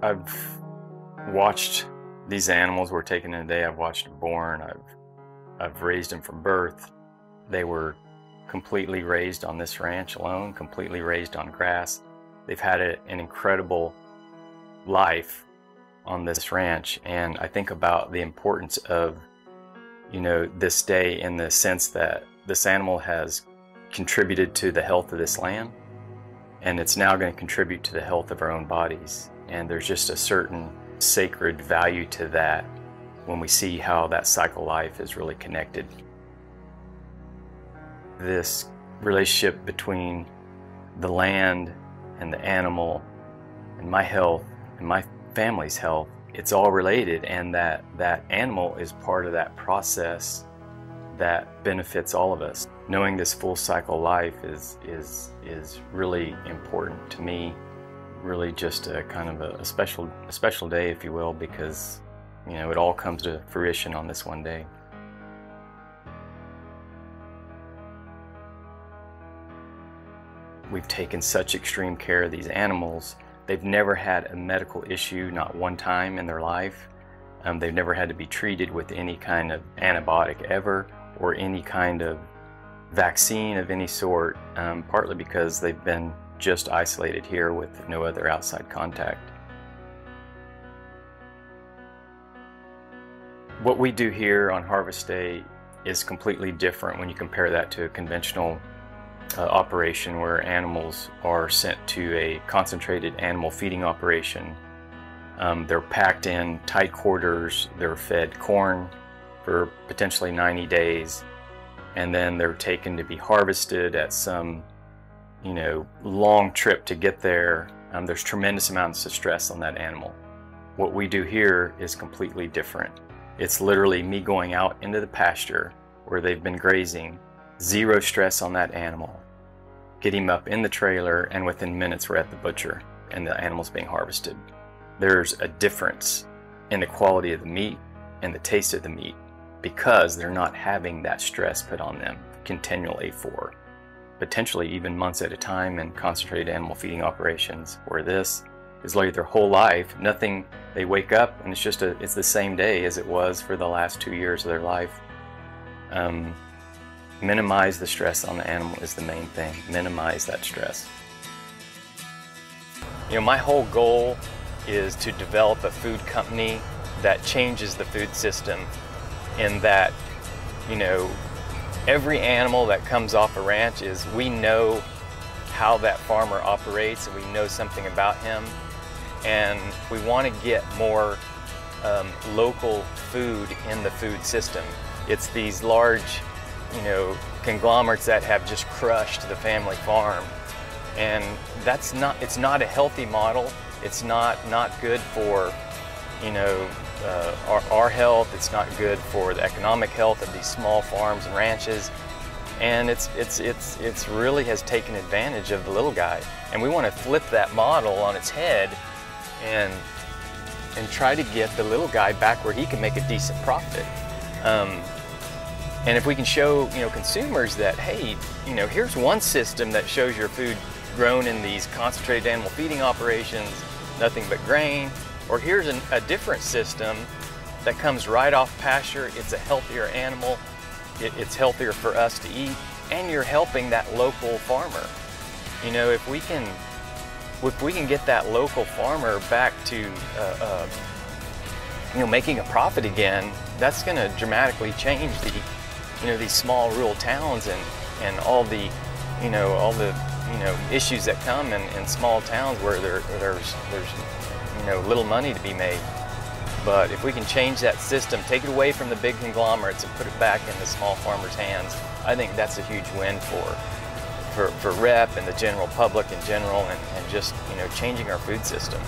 I've watched these animals were taken in a day. I've watched them born. I've raised them from birth. They were completely raised on this ranch alone, completely raised on grass. They've had an incredible life on this ranch, and I think about the importance of, this day in the sense that this animal has contributed to the health of this land, and it's now going to contribute to the health of our own bodies. And there's just a certain sacred value to that when we see how that cycle life is really connected. This relationship between the land and the animal and my health and my family's health, it's all related, and that animal is part of that process that benefits all of us. Knowing this full cycle life is really important to me. Really just a kind of a special day, if you will, because it all comes to fruition on this one day. We've taken such extreme care of these animals. They've never had a medical issue, not one time in their life. They've never had to be treated with any kind of antibiotic ever, or any kind of vaccine of any sort, partly because they've been just isolated here with no other outside contact. What we do here on Harvest Day is completely different when you compare that to a conventional operation where animals are sent to a concentrated animal feeding operation. They're packed in tight quarters, they're fed corn for potentially 90 days, and then they're taken to be harvested at some long trip to get there. There's tremendous amounts of stress on that animal. What we do here is completely different. It's literally me going out into the pasture where they've been grazing, zero stress on that animal, get him up in the trailer, and within minutes we're at the butcher and the animal's being harvested. There's a difference in the quality of the meat and the taste of the meat because they're not having that stress put on them continually for potentially even months at a time in concentrated animal feeding operations, where this is like their whole life. Nothing, they wake up and it's the same day as it was for the last 2 years of their life. Minimize the stress on the animal is the main thing. Minimize that stress. My whole goal is to develop a food company that changes the food system, in that, every animal that comes off a ranch we know how that farmer operates, and we know something about him, and we want to get more local food in the food system. It's these large, conglomerates that have just crushed the family farm, and it's not a healthy model. It's not good for our health. It's not good for the economic health of these small farms and ranches, and it's really has taken advantage of the little guy. And we want to flip that model on its head and try to get the little guy back where he can make a decent profit. And if we can show consumers that, hey, here's one system that shows your food grown in these concentrated animal feeding operations, nothing but grain, or here's a different system that comes right off pasture. It's a healthier animal, it's healthier for us to eat, and you're helping that local farmer. If we can get that local farmer back to making a profit again, that's going to dramatically change these small rural towns and all the issues that come in small towns where there's little money to be made. But if we can change that system, take it away from the big conglomerates and put it back in the small farmers' hands, I think that's a huge win for REP and the general public in general, and just changing our food system.